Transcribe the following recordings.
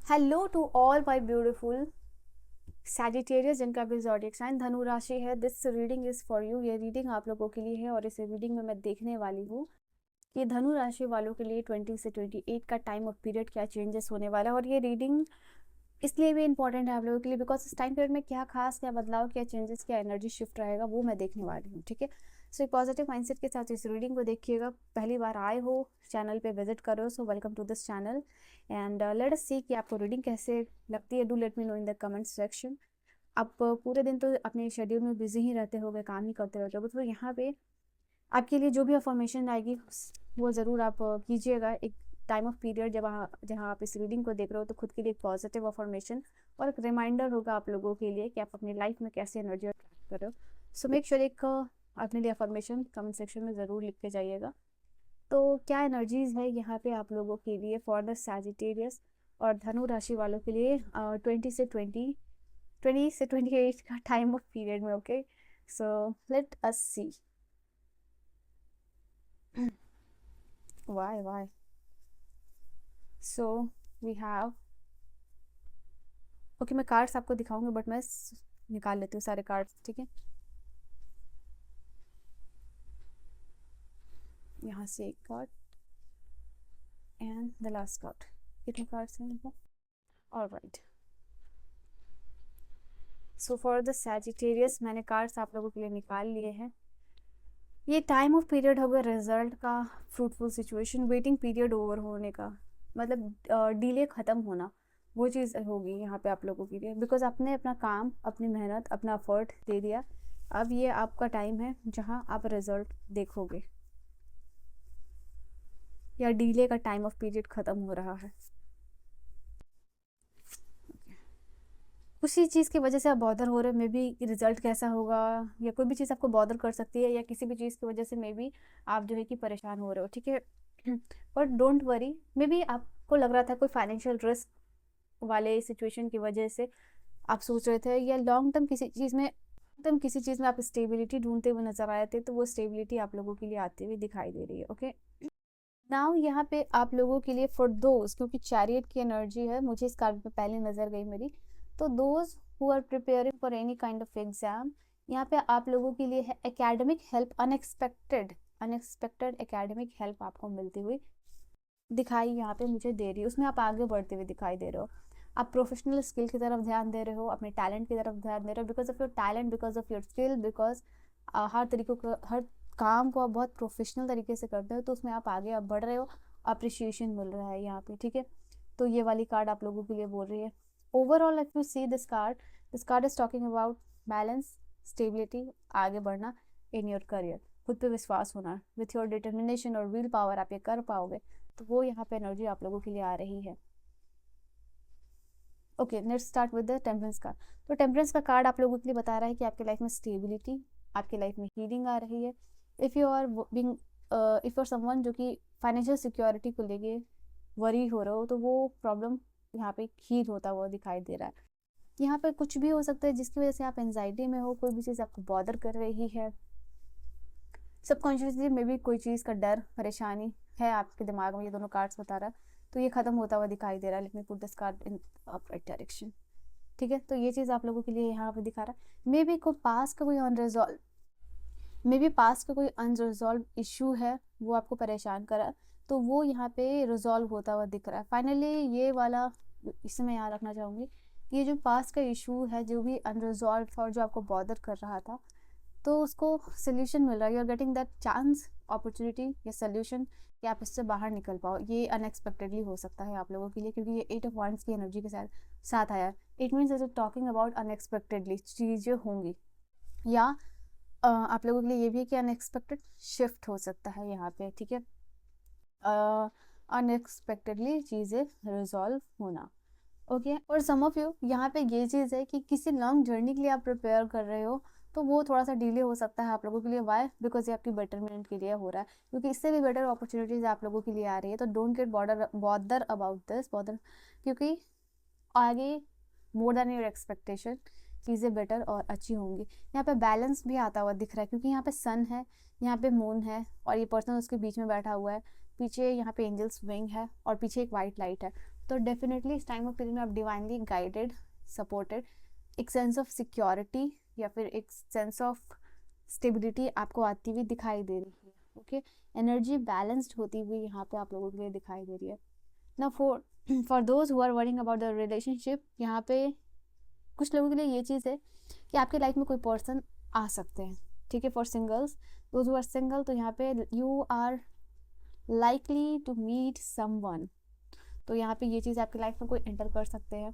Hello to all my beautiful Sagittarius जिनका भी zodiac sign धनु राशि है। This reading is for you. ये रीडिंग आप लोगों के लिए है और इस रीडिंग में मैं देखने वाली हूँ कि धनु राशि वालों के लिए 20 से 28 का टाइम ऑफ पीरियड क्या चेंजेस होने वाला है। और ये रीडिंग इसलिए भी इंपॉर्टेंट है आप लोगों के लिए बिकॉज इस टाइम पीरियड में क्या खास, क्या बदलाव, क्या चेंजेस, क्या एनर्जी शिफ्ट रहेगा वो मैं देखने वाली हूँ। ठीक है, सो एक पॉजिटिव माइंडसेट के साथ इस रीडिंग को देखिएगा। पहली बार आए हो, चैनल पे विजिट कर रहे हो, so welcome to this channel and let us see कि आपको रीडिंग कैसे लगती है। Do let me know in the comment section. आप पूरे दिन तो अपने शेड्यूल में बिजी ही रहते होगे, काम ही करते रहते होगे, तो यहाँ पे आपके लिए जो भी अफर्मेशन आएगी वो ज़रूर आप कीजिएगा। एक टाइम ऑफ पीरियड जहाँ आप इस रीडिंग को देख रहे हो तो खुद के लिए एक पॉजिटिव अफर्मेशन और एक रिमाइंडर होगा आप लोगों के लिए कि आप अपनी लाइफ में कैसे एनर्जी अट्रैक्ट कर रहे हो। सो मेक श्योर एक अपने लिए अफर्मेशन कमेंट सेक्शन में ज़रूर लिख के जाइएगा। तो क्या एनर्जीज है यहाँ पे आप लोगों के लिए फॉर द सैजिटेरियस और धनु राशि वालों के लिए 20 से 28 का टाइम ऑफ पीरियड में। Okay, so let us see why so we have okay मैं कार्ड्स आपको दिखाऊंगी बट मैं निकाल लेती हूँ सारे कार्ड्स। ठीक है, यहाँ से एक card and the last card. कितने कार्ड्स हैं इनको? Alright, so for the Sagittarius मैंने कार्ड्स आप लोगों के लिए निकाल लिए हैं। ये टाइम ऑफ पीरियड होगा रिजल्ट का, fruitful situation, waiting period over होने का, मतलब डिले ख़त्म होना, वो चीज़ होगी यहाँ पे आप लोगों के लिए बिकॉज आपने अपना काम, अपनी मेहनत, अपना एफर्ट दे दिया। अब ये आपका टाइम है जहाँ आप रिजल्ट देखोगे या डिले का टाइम ऑफ पीरियड ख़त्म हो रहा है। उसी चीज़ की वजह से आप बॉदर हो रहे हो, मे बी रिजल्ट कैसा होगा या कोई भी चीज़ आपको बॉदर कर सकती है या किसी भी चीज़ की वजह से मे बी आप जो है कि परेशान हो रहे हो। ठीक है, but don't worry, may be आपको लग रहा था कोई फाइनेंशियल रिस्क वाले सिचुएशन की वजह से आप सोच रहे थे या लॉन्ग टर्म किसी चीज़ में आप स्टेबिलिटी ढूंढते हुए नजर आए थे, तो वो स्टेबिलिटी आप लोगों के लिए आती हुई दिखाई दे रही है। ओके, नाउ यहाँ पे आप लोगों के लिए फॉर दोज, क्योंकि चैरियट की एनर्जी है, मुझे इस कार्ड पे पहले नजर गई मेरी, तो those who are preparing for any kind of exam, यहाँ पे आप लोगों के लिए है academic help, unexpected academic help आपको मिलती हुई दिखाई यहाँ पे मुझे दे रही है। उसमें आप आगे बढ़ते हुए दिखाई दे रहे हो, आप प्रोफेशनल स्किल की तरफ ध्यान दे रहे हो, अपने टैलेंट की तरफ ध्यान दे रहे हो, because of your talent, because of your skill, because हर काम को आप बहुत प्रोफेशनल तरीके से करते हो, तो उसमें आप आगे बढ़ रहे हो, अप्रिशिएशन मिल रहा है यहाँ पे। ठीक है, तो ये वाली कार्ड आप लोगों के लिए बोल रही है। Overall if you see this card is talking about balance, stability, आगे बढ़ना इन योर करियर, खुद पे विश्वास होना, विथ योर डिटर्मिनेशन और विल पावर आप ये कर पाओगे, तो वो यहाँ पे एनर्जी आप लोगों के लिए आ रही है। Okay, let's start with the temperance card. तो टेम्परेंस का कार्ड आप लोगों के लिए बता रहा है कि आपके लाइफ में स्टेबिलिटी, आपके लाइफ में हीलिंग आ रही है। If you are being if are someone जो कि फाइनेंशियल सिक्योरिटी को लेके वरी हो रहे हो, तो वो प्रॉब्लम यहाँ पे हील होता हुआ दिखाई दे रहा है। यहाँ पे कुछ भी हो सकता है जिसकी वजह से आप एंजाइटी में हो, कोई भी चीज़ आपको बॉदर कर रही है, सबकॉन्शियसली मे बी कोई चीज़ का डर, परेशानी है आपके दिमाग में, ये दोनों कार्ड्स बता रहा है, तो ये खत्म होता हुआ दिखाई दे रहा है। Let me put this card in upright direction. ठीक है, तो ये चीज़ आप लोगों के लिए यहाँ पे दिखा रहा है। मे बी पास का कोई अनरिजॉल्व इशू है, वो आपको परेशान करा, तो वो यहाँ पे रिजॉल्व होता हुआ दिख रहा है फाइनली। ये वाला इसमें यहाँ रखना चाहूँगी, ये जो पास का इशू है, जो भी अनरिजॉल्व और जो आपको बॉदर कर रहा था, तो उसको सोल्यूशन मिल रहा है। You are getting that chance, opportunity या सोल्यूशन कि आप इससे बाहर निकल पाओ। ये अनएक्सपेक्टेडली हो सकता है आप लोगों के लिए, क्योंकि ये 8 ऑफ वांड्स की एनर्जी के साथ आया। It means talking about unexpectedly चीज़ें होंगी, या आप लोगों के लिए ये भी है कि अनएक्सपेक्टेड शिफ्ट हो सकता है यहाँ पे। ठीक है, अनएक्सपेक्टेडली चीज़ें रिजॉल्व होना। ओके, और सम ऑफ यू यहाँ पे ये चीज़ है कि किसी लॉन्ग जर्नी के लिए आप प्रिपेयर कर रहे हो, तो वो थोड़ा सा डिले हो सकता है आप लोगों के लिए। वाई? बिकॉज ये आपकी बेटरमेंट के लिए हो रहा है, क्योंकि इससे भी बेटर अपॉर्चुनिटीज़ आप लोगों के लिए आ रही है। तो don't get bother about this, क्योंकि आगे मोर देन योर एक्सपेक्टेशन चीज़ें बेटर और अच्छी होंगी। यहाँ पे बैलेंस भी आता हुआ दिख रहा है, क्योंकि यहाँ पे सन है, यहाँ पे मून है, और ये पर्सन उसके बीच में बैठा हुआ है, पीछे यहाँ पे एंजल्स विंग है, और पीछे एक वाइट लाइट है। तो डेफिनेटली इस टाइम ऑफ पीरियड में आप डिवाइनली गाइडेड, सपोर्टेड, एक सेंस ऑफ सिक्योरिटी या फिर एक सेंस ऑफ स्टेबिलिटी आपको आती हुई दिखाई दे रही है। ओके, एनर्जी बैलेंस्ड होती हुई यहाँ पे आप लोगों के लिए दिखाई दे रही है ना। For those who are worrying about the relationship, यहाँ पे कुछ लोगों के लिए ये चीज़ है कि आपके लाइफ में कोई पर्सन आ सकते हैं, ठीक है। For singles, those who are single, तो यहाँ पे you are likely to meet someone, तो यहाँ पे ये चीज़ आपकी लाइफ में कोई एंटर कर सकते हैं,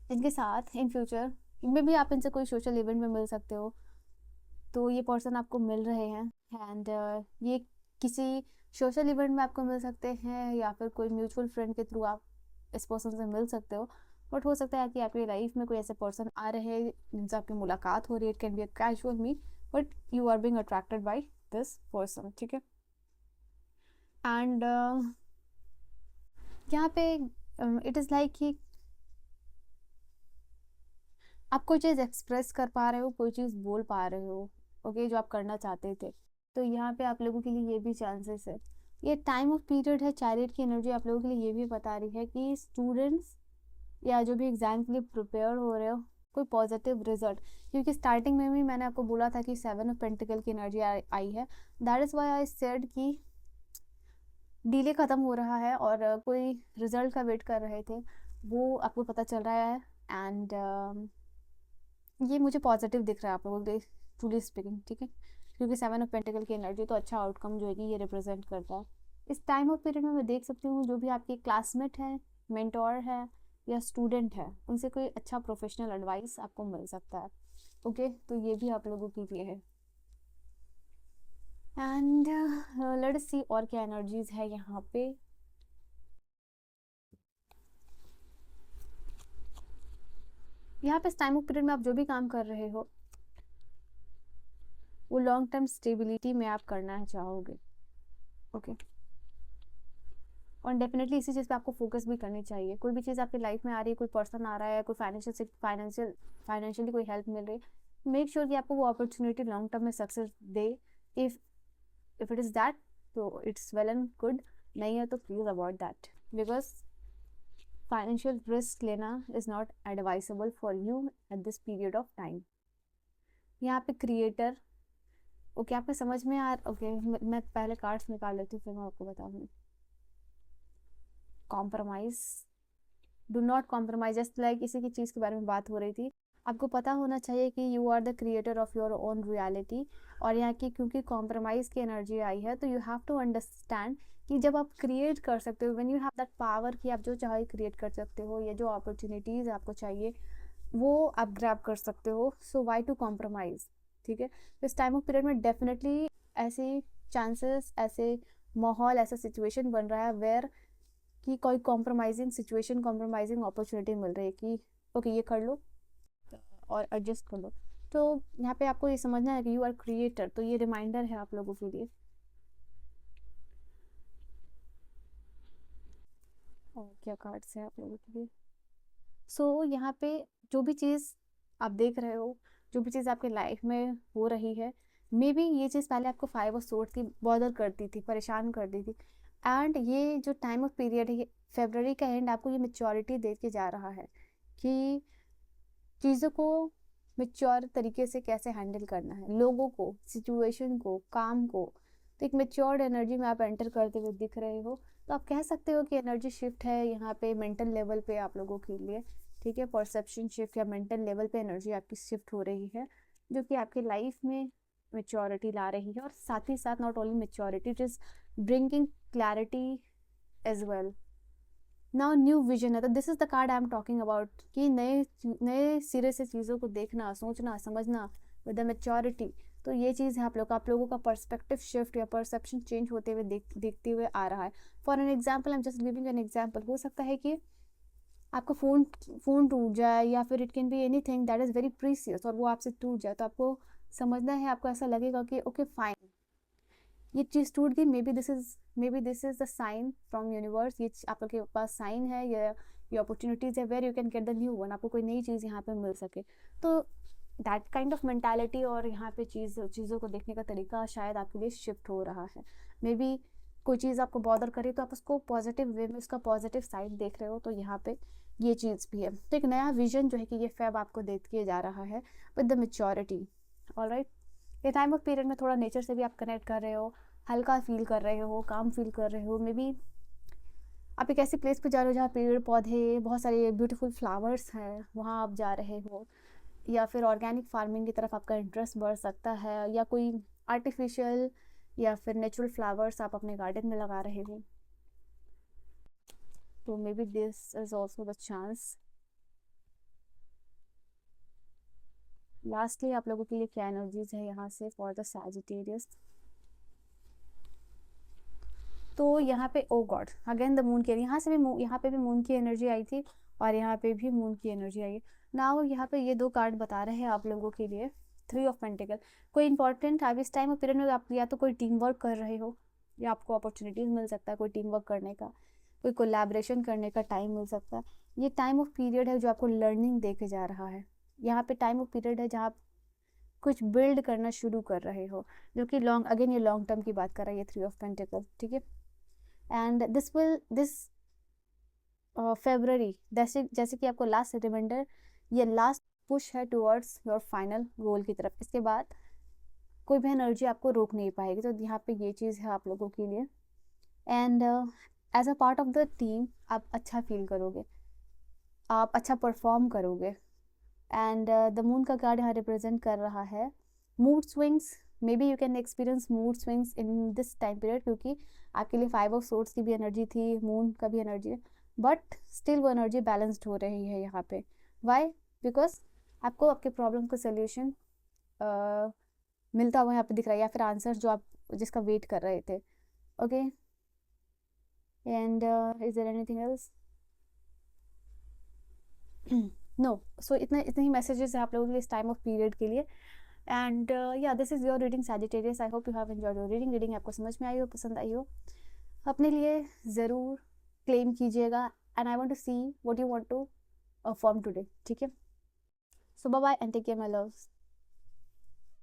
जिनके साथ इन फ्यूचर में भी आप इनसे कोई सोशल इवेंट में मिल सकते हो, तो ये पर्सन आपको मिल रहे हैं। एंड ये किसी सोशल इवेंट में आपको मिल सकते हैं या फिर कोई म्यूचुअल फ्रेंड के थ्रू आप इस पर्सन से मिल सकते हो। बट हो सकता है कि आपकी लाइफ में कोई ऐसे पर्सन आ रहे हैं जिनसे आपकी मुलाकात हो रही है। It can be a casual meet, but you are being attracted by this person, ठीक है। एंड यहाँ पे इट इज़ लाइक कि आप कोई चीज़ एक्सप्रेस कर पा रहे हो, कोई चीज़ बोल पा रहे हो, ओके, जो आप करना चाहते थे। तो यहाँ पे आप लोगों के लिए ये भी चांसेस है। ये टाइम ऑफ पीरियड है, चैरियट की एनर्जी आप लोगों के लिए ये भी बता रही है कि स्टूडेंट्स या जो भी एग्जाम के लिए प्रिपेयर हो रहे हो, कोई पॉजिटिव रिजल्ट, क्योंकि स्टार्टिंग में भी मैंने आपको बोला था कि 7 ऑफ पेंटिकल की एनर्जी आई है। That is why I said कि डिले ख़त्म हो रहा है और कोई रिजल्ट का वेट कर रहे थे, वो आपको पता चल रहा है। एंड ये मुझे पॉजिटिव दिख रहा है आप लोगों के, ट्रूली स्पीकिंग, ठीक है, क्योंकि 7 ऑफ पेंटिकल की एनर्जी तो अच्छा आउटकम जो है कि ये रिप्रेजेंट करता है। इस टाइम ऑफ पीरियड में मैं देख सकती हूँ जो भी आपके क्लासमेट है, मेंटोर है या स्टूडेंट है, उनसे कोई अच्छा प्रोफेशनल एडवाइस आपको मिल सकता है। ओके, तो ये भी आप लोगों के लिए है। एंड लेट्स सी और क्या एनर्जीज है यहाँ पे। यहाँ पे इस टाइम ऑफ पीरियड में आप जो भी काम कर रहे हो वो लॉन्ग टर्म स्टेबिलिटी में आप करना चाहोगे, ओके। और डेफिनेटली इसी चीज़ पे आपको फोकस भी करनी चाहिए। कोई भी चीज़ आपकी लाइफ में आ रही है, कोई पर्सन आ रहा है, कोई फाइनेंशियली कोई हेल्प मिल रही है, मेक श्योर कि आपको वो अपॉर्चुनिटी लॉन्ग टर्म में सक्सेस दे। इफ इट इज़ दैट तो इट्स वेल एंड गुड, नहीं है तो please avoid that, because financial risk लेना is not advisable for you at this period of time. यहाँ पे क्रिएटर, ओके, आपको समझ में आ, ओके, मैं पहले कार्ड्स निकाल लेती हूँ फिर मैं आपको बताऊँगी। Compromise, do not compromise, just like इसी की चीज़ के बारे में बात हो रही थी। आपको पता होना चाहिए कि you are the creator of your own reality. और यहाँ की क्योंकि कॉम्प्रोमाइज़ की एनर्जी आई है, तो यू हैव टू अंडरस्टैंड कि जब आप क्रिएट कर सकते हो, when you have that power कि आप जो चाहे क्रिएट कर सकते हो, या जो अपॉर्चुनिटीज़ आपको चाहिए वो आप ग्रैब कर सकते हो, सो वाई टू कॉम्प्रोमाइज़, ठीक है। तो इस टाइम ऑफ पीरियड में डेफिनेटली ऐसे चांसेस, ऐसे माहौल, ऐसा सिचुएशन बन रहा है वेयर कि कोई कॉम्प्रोमाइजिंग सिचुएशन, कॉम्प्रोमाइजिंग अपॉर्चुनिटी मिल रही है कि ओके ये कर लो और एडजस्ट कर लो। तो यहाँ पे आपको ये समझना है कि यू आर क्रिएटर, तो ये रिमाइंडर है आप लोगों के लिए। और क्या कार्ड्स है आप लोगों के लिए। सो यहाँ पे जो भी चीज़ आप देख रहे हो, जो भी चीज़ आपके लाइफ में हो रही है, मे बी ये चीज़ पहले आपको 5 ऑफ सोर्ड्स की बॉदर करती थी, परेशान करती थी। एंड ये जो टाइम ऑफ पीरियड है, फेब्रवरी का एंड आपको ये मेच्योरिटी दे के जा रहा है कि चीज़ों को मेच्योर तरीके से कैसे हैंडल करना है, लोगों को, सिचुएशन को, काम को। तो एक मेच्योर्ड एनर्जी में आप एंटर करते हुए दिख रहे हो, तो आप कह सकते हो कि एनर्जी शिफ्ट है यहाँ पे मेंटल लेवल पे आप लोगों के लिए, ठीक है। परसेप्शन शिफ्ट या मेंटल लेवल पे एनर्जी आपकी शिफ्ट हो रही है, जो कि आपकी लाइफ में मेच्योरिटी ला रही है। और साथ ही साथ not only maturity, it is bringing clarity as well. Now new vision है, तो this is the card I am talking about कि नए सिरे से चीज़ों को देखना, सोचना, समझना विद द मेच्योरिटी। तो ये चीज़ है आप लोगों का पर्सपेक्टिव शिफ्ट या परसेप्शन चेंज होते हुए देखते हुए आ रहा है। For an example, I am just giving an example, हो सकता है कि आपका फ़ोन टूट जाए, या फिर it can be any thing that is very precious और वो आपसे टूट जाए, तो आपको समझना है, आपको ऐसा लगेगा कि ओके फाइन, ये चीज़ टूट गई, maybe this is the sign from universe, ये आप लोग के पास साइन है, ये अपॉर्चुनिटीज़ है where you can get the new one, आपको कोई नई चीज़ यहाँ पे मिल सके। तो दैट काइंड ऑफ मेंटालिटी और यहाँ पे चीज़ों को देखने का तरीका शायद आपके लिए शिफ्ट हो रहा है। मे बी कोई चीज़ आपको बॉदर करे तो आप उसको पॉजिटिव वे में, उसका पॉजिटिव साइड देख रहे हो, तो यहाँ पे ये चीज़ भी है। तो एक नया विजन जो है कि ये फेब आपको दे के जा रहा है विद द मेच्योरिटी। ऑलराइट, ये टाइम ऑफ पीरियड में थोड़ा नेचर से भी आप कनेक्ट कर रहे हो, हल्का फील कर रहे हो, काम फील कर रहे हो। मे बी आप एक ऐसी प्लेस पे जा रहे हो जहाँ पेड़ पौधे, बहुत सारे ब्यूटीफुल फ्लावर्स हैं, वहाँ आप जा रहे हो, या फिर ऑर्गेनिक फार्मिंग की तरफ आपका इंटरेस्ट बढ़ सकता है, या कोई आर्टिफिशियल या फिर नेचुरल फ्लावर्स आप अपने गार्डन में लगा रहे हो। तो may be this is also the chance. Lastly आप लोगों के लिए क्या एनर्जीज है यहाँ से फॉर द सैजिटेरियस। तो यहाँ पे ओ गॉड अगेन द मून की, यहाँ से भी यहाँ पे भी मून की एनर्जी आई थी और यहाँ पे भी मून की एनर्जी आई है। नाउ यहाँ पे ये दो कार्ड बता रहे हैं आप लोगों के लिए, 3 ऑफ पेंटिकल। कोई इंपॉर्टेंट आप इस टाइम ऑफ पीरियड में आप या तो कोई टीम वर्क कर रहे हो, या आपको अपॉर्चुनिटीज मिल सकता है कोई टीम वर्क करने का, कोई कोलैबोरेशन करने का टाइम मिल सकता है। ये टाइम ऑफ पीरियड है जो आपको लर्निंग दे के जा रहा है। यहाँ पे टाइम ऑफ पीरियड है जहाँ आप कुछ बिल्ड करना शुरू कर रहे हो, जो कि लॉन्ग, अगेन ये लॉन्ग टर्म की बात कर रहा है ये 3 ऑफ पेंटिकल, ठीक है। एंड दिस फेब्रवरी जैसे कि आपको लास्ट रिमाइंडर, ये लास्ट पुश है टुवर्ड्स योर फाइनल गोल की तरफ। इसके बाद कोई भी एनर्जी आपको रोक नहीं पाएगी। तो यहाँ पे ये चीज़ है आप लोगों के लिए। And as a part of the team आप अच्छा फील करोगे, आप अच्छा परफॉर्म करोगे। एंड द मून का कार्ड यहाँ रिप्रेजेंट कर रहा है mood swings. Maybe you can experience mood swings in this time period, क्योंकि आपके लिए 5 ऑफ सोर्ड्स की भी एनर्जी थी, मून का भी एनर्जी है, बट स्टिल वो एनर्जी बैलेंस्ड हो रही है यहाँ पे। वाई? बिकॉज आपको आपके प्रॉब्लम का सोल्यूशन मिलता हुआ यहाँ पे दिख रहा है, या फिर आंसर जो आप जिसका वेट कर रहे थे। Okay, and is there anything else? No. So इतने ही मैसेजेस हैं आप लोगों के लिए इस टाइम ऑफ पीरियड के लिए। एंड या this is your reading Sagittarius. I hope you have enjoyed your reading आपको समझ में आई हो, पसंद आई हो, अपने लिए ज़रूर क्लेम कीजिएगा। And I want to see what you want to form today, ठीक है। So bye bye and take care my loves.